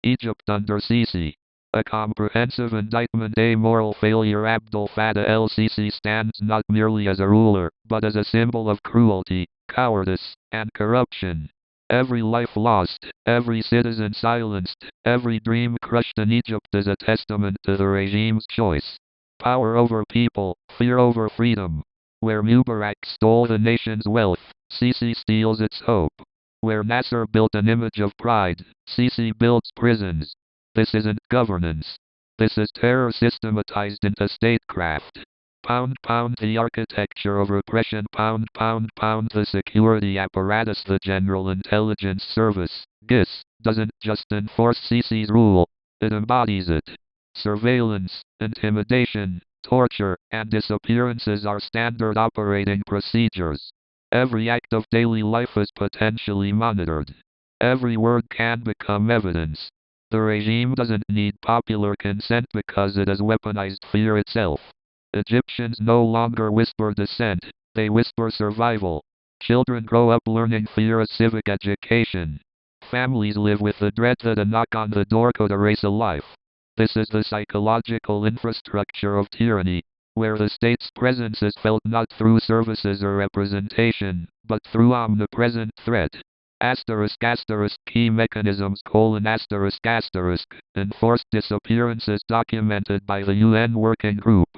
Egypt under Sisi. A comprehensive indictment. A moral failure. Abdel Fattah el-Sisi stands not merely as a ruler, but as a symbol of cruelty, cowardice, and corruption. Every life lost, every citizen silenced, every dream crushed in Egypt is a testament to the regime's choice. Power over people, fear over freedom. Where Mubarak stole the nation's wealth, Sisi steals its hope. Where Nasser built an image of pride, Sisi builds prisons. This isn't governance. This is terror systematized into statecraft. Pound pound the architecture of repression. Pound pound pound the security apparatus. The General Intelligence Service, GIS, doesn't just enforce Sisi's rule, it embodies it. Surveillance, intimidation, torture, and disappearances are standard operating procedures. Every act of daily life is potentially monitored. Every word can become evidence. The regime doesn't need popular consent because it has weaponized fear itself. Egyptians no longer whisper dissent, they whisper survival. Children grow up learning fear as civic education. Families live with the dread that a knock on the door could erase a life. This is the psychological infrastructure of tyranny, where the state's presence is felt not through services or representation, but through omnipresent threat. Asterisk asterisk key mechanisms asterisk asterisk enforced disappearances documented by the UN Working Group.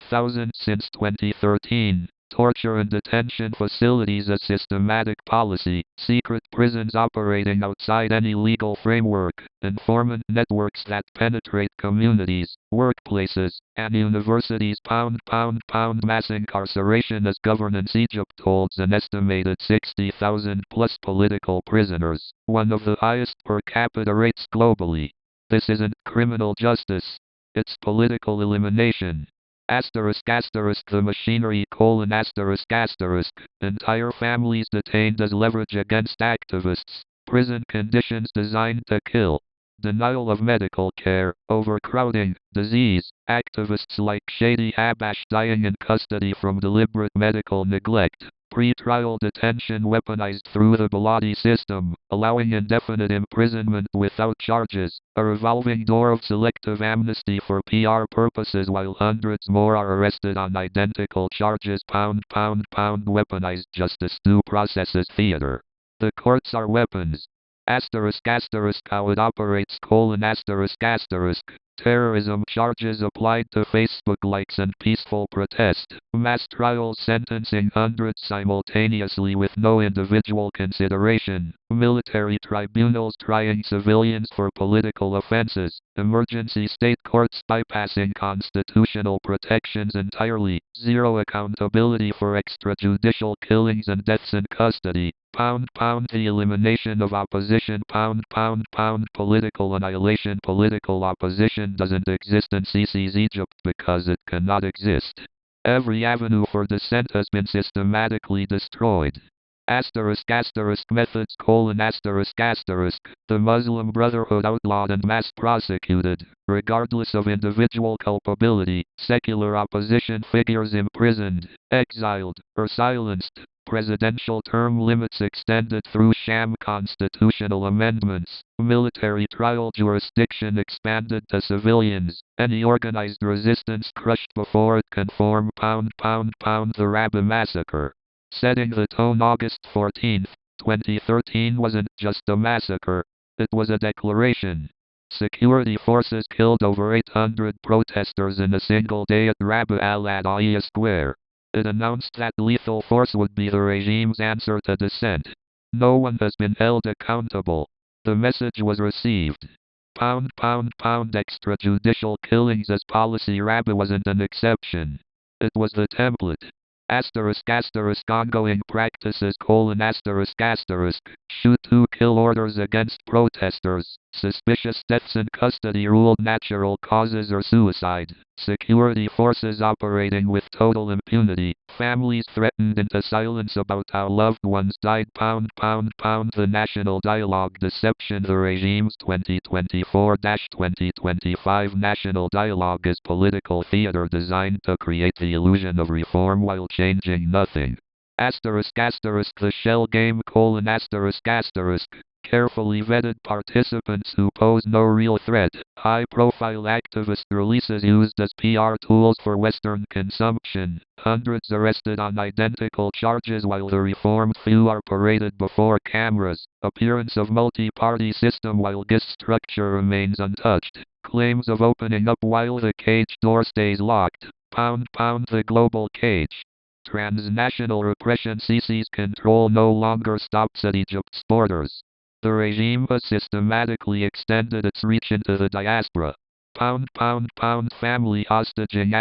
Thousands since 2013. Torture and detention facilities as systematic policy, secret prisons operating outside any legal framework, informant networks that penetrate communities, workplaces, and universities. Pound pound pound mass incarceration as governance. Egypt holds an estimated 60,000 plus political prisoners, one of the highest per capita rates globally. This isn't criminal justice, it's political elimination. Asterisk asterisk the machinery asterisk asterisk entire families detained as leverage against activists, prison conditions designed to kill, denial of medical care, overcrowding, disease, activists like Shadi Habash dying in custody from deliberate medical neglect, pre-trial detention weaponized through the Baladi system, allowing indefinite imprisonment without charges, a revolving door of selective amnesty for PR purposes while hundreds more are arrested on identical charges. Pound pound pound weaponized justice. Due process is theater. The courts are weapons. Asterisk asterisk how it operates asterisk asterisk terrorism charges applied to Facebook likes and peaceful protest, mass trials sentencing hundreds simultaneously with no individual consideration, military tribunals trying civilians for political offenses, emergency state courts bypassing constitutional protections entirely, zero accountability for extrajudicial killings and deaths in custody. Pound pound the elimination of opposition. Pound pound pound political annihilation. Political opposition doesn't exist in Sisi's Egypt because it cannot exist. Every avenue for dissent has been systematically destroyed. Asterisk asterisk methods asterisk asterisk the Muslim Brotherhood outlawed and mass prosecuted, regardless of individual culpability, secular opposition figures imprisoned, exiled, or silenced, presidential term limits extended through sham constitutional amendments, military trial jurisdiction expanded to civilians, any organized resistance crushed before it conform. Pound pound pound the Rabbi massacre. Setting the tone. August 14, 2013 wasn't just a massacre, it was a declaration. Security forces killed over 800 protesters in a single day at Rabbi al-Adawiyah Square. It announced that lethal force would be the regime's answer to dissent. No one has been held accountable. The message was received. Pound pound pound extrajudicial killings as policy. Rabbi wasn't an exception. It was the template. Asterisk asterisk ongoing practices asterisk asterisk shoot to kill orders against protesters, suspicious deaths in custody ruled natural causes or suicide, security forces operating with total impunity, families threatened into silence about how loved ones died. Pound pound pound the national dialogue deception. The regime's 2024-2025 national dialogue is political theater designed to create the illusion of reform while changing nothing. Asterisk asterisk the shell game asterisk asterisk carefully vetted participants who pose no real threat. High-profile activist releases used as PR tools for Western consumption. Hundreds arrested on identical charges while the reformed few are paraded before cameras. Appearance of multi-party system while GIS structure remains untouched. Claims of opening up while the cage door stays locked. Pound the global cage. Transnational repression. Sisi's control no longer stops at Egypt's borders. The regime has systematically extended its reach into the diaspora. Pound, family hostaging ***,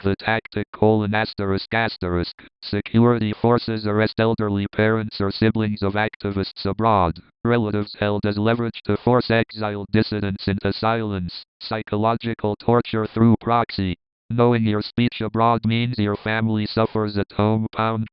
the tactic ***, security forces arrest elderly parents or siblings of activists abroad. Relatives held as leverage to force exiled dissidents into silence. Psychological torture through proxy. Knowing your speech abroad means your family suffers at home. Pound,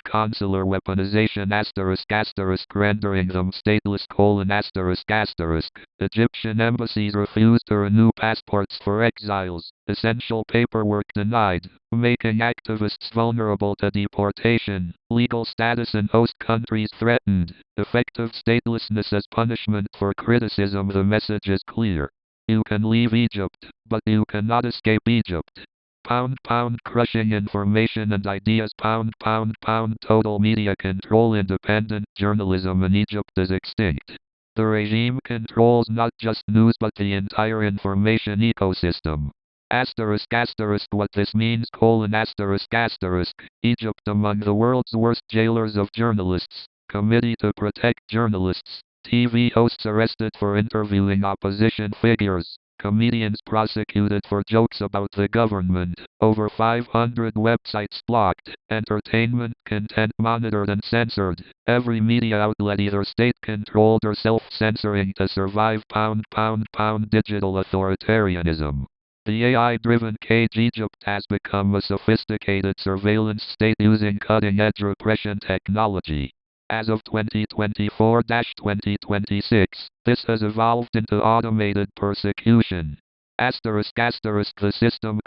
consular weaponization ***, rendering them stateless ***. Egyptian embassies refuse to renew passports for exiles. Essential paperwork denied, making activists vulnerable to deportation. Legal status in host countries threatened. Effective statelessness as punishment for criticism. The message is clear. You can leave Egypt, but you cannot escape Egypt. Pound, crushing information and ideas. Pound, total media control. Independent journalism in Egypt is extinct. The regime controls not just news but the entire information ecosystem. ***, what this means: Egypt among the world's worst jailers of journalists. Committee to protect journalists. TV hosts arrested for interviewing opposition figures. Comedians prosecuted for jokes about the government. Over 500 websites blocked. Entertainment content monitored and censored. Every media outlet either state-controlled or self-censoring to survive. Pound, digital authoritarianism. The AI-driven cage. Egypt has become a sophisticated surveillance state using cutting-edge repression technology. As of 2024-2026, this has evolved into automated persecution. The system: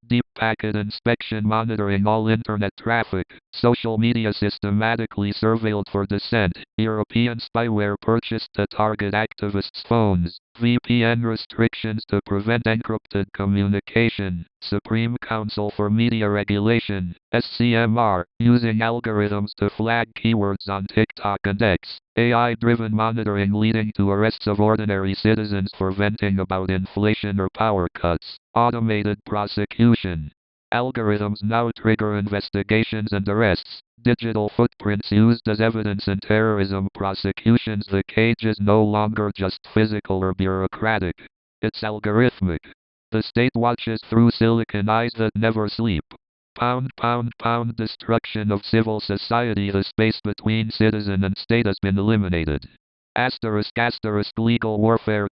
deep packet inspection monitoring all internet traffic. Social media systematically surveilled for dissent. European spyware purchased to target activists' phones. VPN restrictions to prevent encrypted communication. Supreme Council for Media Regulation, SCMR, using algorithms to flag keywords on TikTok and X. AI-driven monitoring leading to arrests of ordinary citizens for venting about inflation or power cuts. Automated prosecution. Algorithms now trigger investigations and arrests. Digital footprints used as evidence in terrorism prosecutions. The cage is no longer just physical or bureaucratic. It's algorithmic. The state watches through silicon eyes that never sleep. Pound, destruction of civil society. The space between citizen and state has been eliminated. Legal warfare: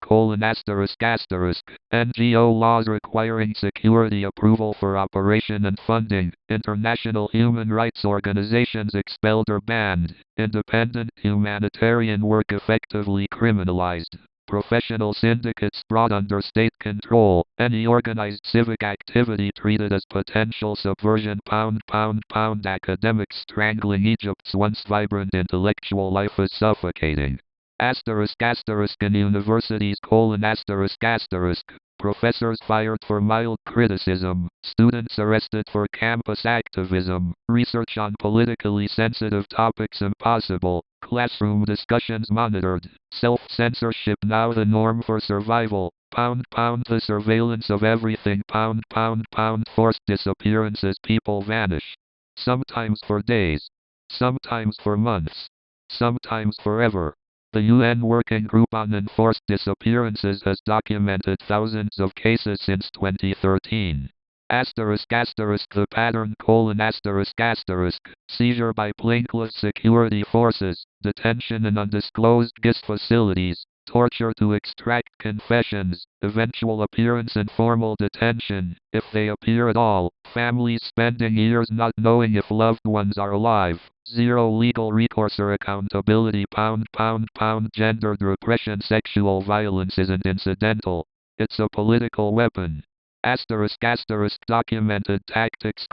NGO laws requiring security approval for operation and funding. International human rights organizations expelled or banned. Independent humanitarian work effectively criminalized. Professional syndicates brought under state control. Any organized civic activity treated as potential subversion. Pound, academics strangling Egypt's once vibrant intellectual life is suffocating. In universities: professors fired for mild criticism, students arrested for campus activism, research on politically sensitive topics impossible, classroom discussions monitored, self-censorship now the norm for survival. Pound, the surveillance of everything. Pound, forced disappearances. People vanish. Sometimes for days, sometimes for months, sometimes forever. The UN Working Group on Enforced Disappearances has documented thousands of cases since 2013. The pattern: seizure by plainclothes security forces, detention in undisclosed GIS facilities, torture to extract confessions, eventual appearance in formal detention, if they appear at all, families spending years not knowing if loved ones are alive, zero legal recourse or accountability. Pound, gendered repression. Sexual violence isn't incidental. It's a political weapon. Documented tactics: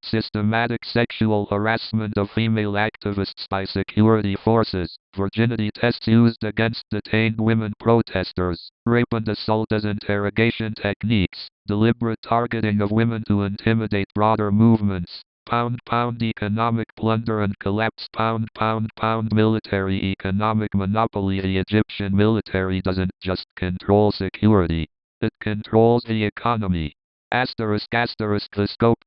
systematic sexual harassment of female activists by security forces, virginity tests used against detained women protesters, rape and assault as interrogation techniques, deliberate targeting of women to intimidate broader movements. Economic plunder and collapse. Military economic monopoly. The Egyptian military doesn't just control security, it controls the economy. The scope: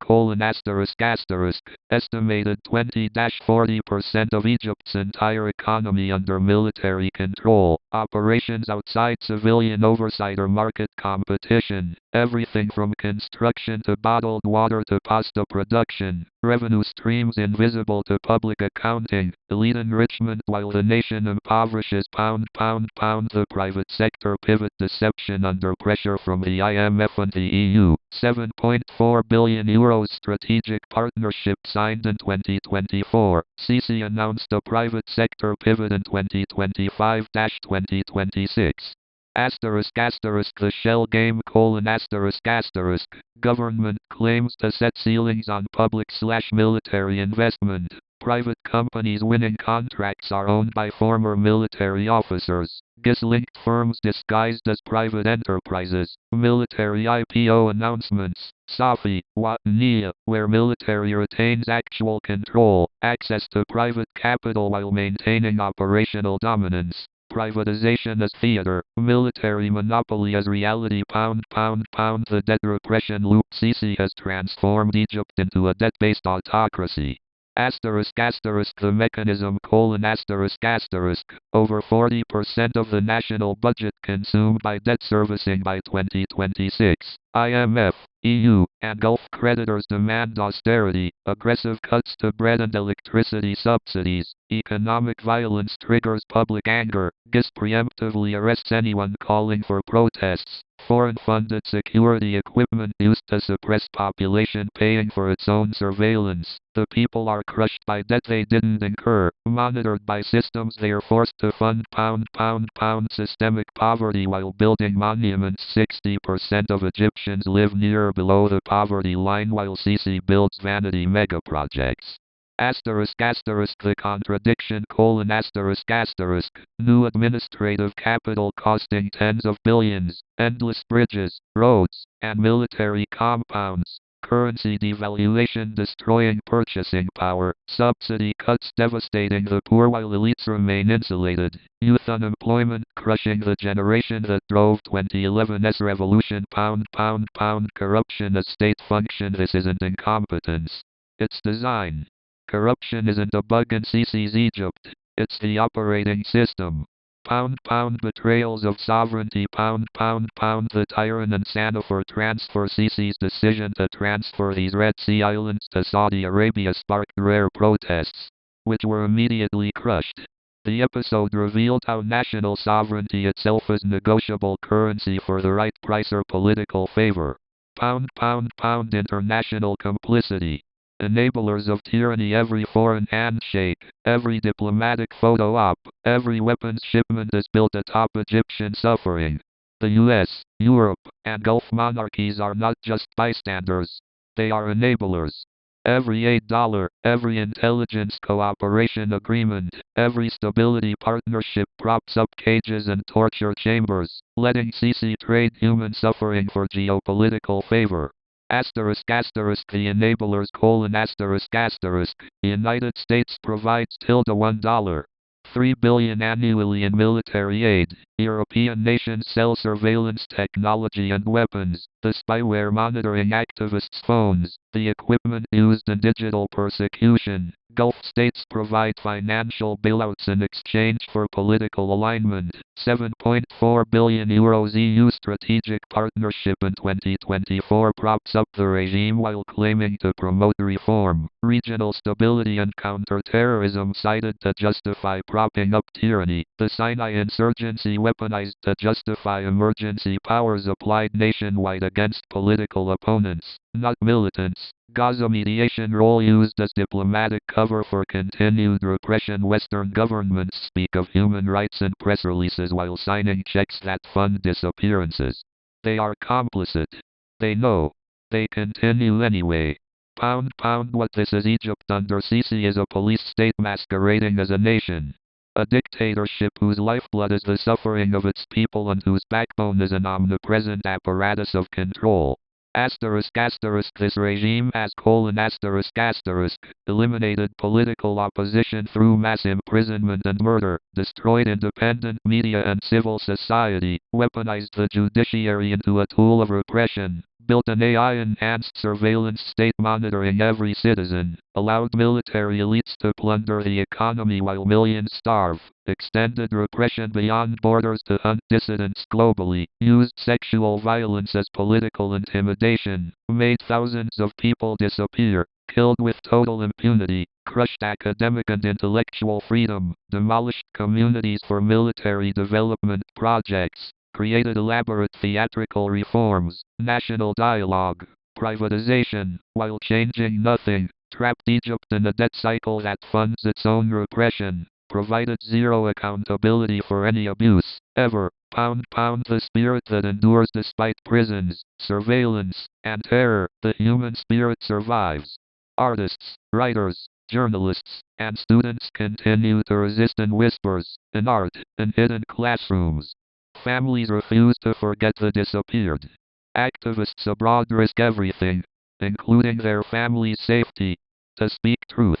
estimated 20-40% of Egypt's entire economy under military control. Operations outside civilian oversight or market competition. Everything from construction to bottled water to pasta production. Revenue streams invisible to public accounting. Elite enrichment while the nation impoverishes. The private sector pivot. Deception under pressure from the IMF and the EU. €7.4 billion strategic partnership signed in 2024. Sissy announced a private sector pivot in 2025-2026. The shell game: government claims to set ceilings on public/military investment. Private companies winning contracts are owned by former military officers. GIS-linked firms disguised as private enterprises. Military IPO announcements. Safi, Wataniya, where military retains actual control, access to private capital while maintaining operational dominance. Privatization as theater, military monopoly as reality. The debt repression loop. Sisi has transformed Egypt into a debt-based autocracy. The mechanism: over 40% of the national budget consumed by debt servicing by 2026. IMF, EU, and Gulf creditors demand austerity, aggressive cuts to bread and electricity subsidies. Economic violence triggers public anger. GIS preemptively arrests anyone calling for protests. Foreign-funded security equipment used to suppress population paying for its own surveillance. The people are crushed by debt they didn't incur, monitored by systems they are forced to fund. Systemic poverty while building monuments. 60% of Egyptians live near or below the poverty line while Sisi builds vanity megaprojects. The contradiction: new administrative capital costing tens of billions, endless bridges, roads, and military compounds. Currency devaluation destroying purchasing power. Subsidy cuts devastating the poor while elites remain insulated. Youth unemployment crushing the generation that drove 2011's revolution. Corruption as state function. This isn't incompetence, it's design. Corruption isn't a bug in Sisi's Egypt, it's the operating system. Betrayals of sovereignty. The Tyrant and Sanafur transfer. Sisi's decision to transfer these Red Sea islands to Saudi Arabia sparked rare protests, which were immediately crushed. The episode revealed how national sovereignty itself is negotiable currency for the right price or political favor. International complicity. Enablers of tyranny. Every foreign handshake, every diplomatic photo op, every weapons shipment is built atop Egyptian suffering. The US, Europe, and Gulf monarchies are not just bystanders, they are enablers. Every $8, every intelligence cooperation agreement, every stability partnership props up cages and torture chambers, letting Sisi trade human suffering for geopolitical favor. The enablers: United States provides $1.3 billion annually in military aid. European nations sell surveillance technology and weapons, the spyware monitoring activists' phones, the equipment used in digital persecution. Gulf states provide financial bailouts in exchange for political alignment. €7.4 billion EU strategic partnership in 2024 props up the regime while claiming to promote reform. Regional stability and counterterrorism cited to justify propping up tyranny. The Sinai insurgency weaponized to justify emergency powers applied nationwide against political opponents, not militants. Gaza mediation role used as diplomatic cover for continued repression. Western governments speak of human rights in press releases while signing checks that fund disappearances. They are complicit. They know. They continue anyway. Pound pound what this is. Egypt under Sisi is a police state masquerading as a nation. A dictatorship whose lifeblood is the suffering of its people and whose backbone is an omnipresent apparatus of control. This regime has eliminated political opposition through mass imprisonment and murder, destroyed independent media and civil society, weaponized the judiciary into a tool of repression, built an AI-enhanced surveillance state monitoring every citizen, allowed military elites to plunder the economy while millions starve, extended repression beyond borders to hunt dissidents globally, used sexual violence as political intimidation, made thousands of people disappear, killed with total impunity, crushed academic and intellectual freedom, demolished communities for military development projects, created elaborate theatrical reforms, national dialogue, privatization, while changing nothing, trapped Egypt in a debt cycle that funds its own repression, provided zero accountability for any abuse, ever. Pound pound the spirit that endures despite prisons, surveillance, and terror. The human spirit survives. Artists, writers, journalists, and students continue to resist in whispers, in art, in hidden classrooms. Families refuse to forget the disappeared. Activists abroad risk everything, including their family's safety, to speak truth.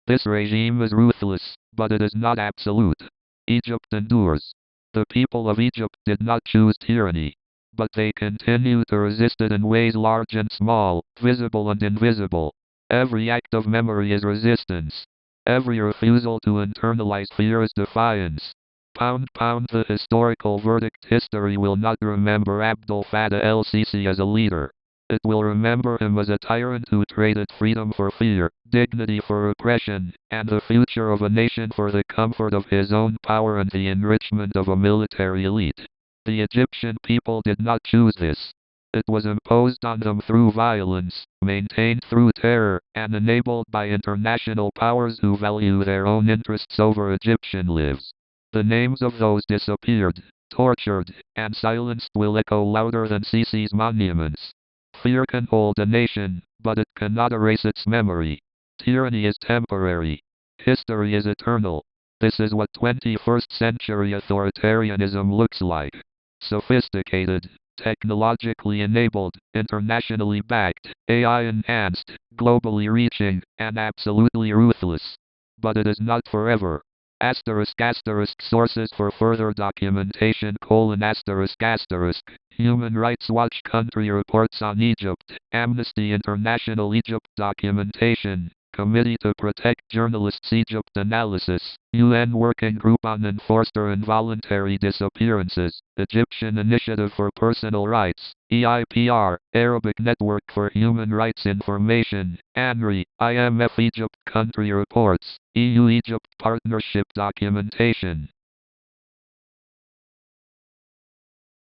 This regime is ruthless, but it is not absolute. Egypt endures. The people of Egypt did not choose tyranny, but they continue to resist it in ways large and small, visible and invisible. Every act of memory is resistance. Every refusal to internalize fear is defiance. Pound pound the historical verdict. History will not remember Abdel Fattah el-Sisi as a leader. It will remember him as a tyrant who traded freedom for fear, dignity for repression, and the future of a nation for the comfort of his own power and the enrichment of a military elite. The Egyptian people did not choose this. It was imposed on them through violence, maintained through terror, and enabled by international powers who value their own interests over Egyptian lives. The names of those disappeared, tortured, and silenced will echo louder than Sisi's monuments. Fear can hold a nation, but it cannot erase its memory. Tyranny is temporary. History is eternal. This is what 21st century authoritarianism looks like. Sophisticated, technologically enabled, internationally backed, AI-enhanced, globally reaching, and absolutely ruthless. But it is not forever. Sources for further documentation: Human Rights Watch Country Reports on Egypt, Amnesty International Egypt Documentation, Committee to Protect Journalists Egypt Analysis, UN Working Group on Enforced or Involuntary Disappearances, Egyptian Initiative for Personal Rights, EIPR, Arabic Network for Human Rights Information, ANRI, IMF Egypt Country Reports, EU-Egypt Partnership Documentation.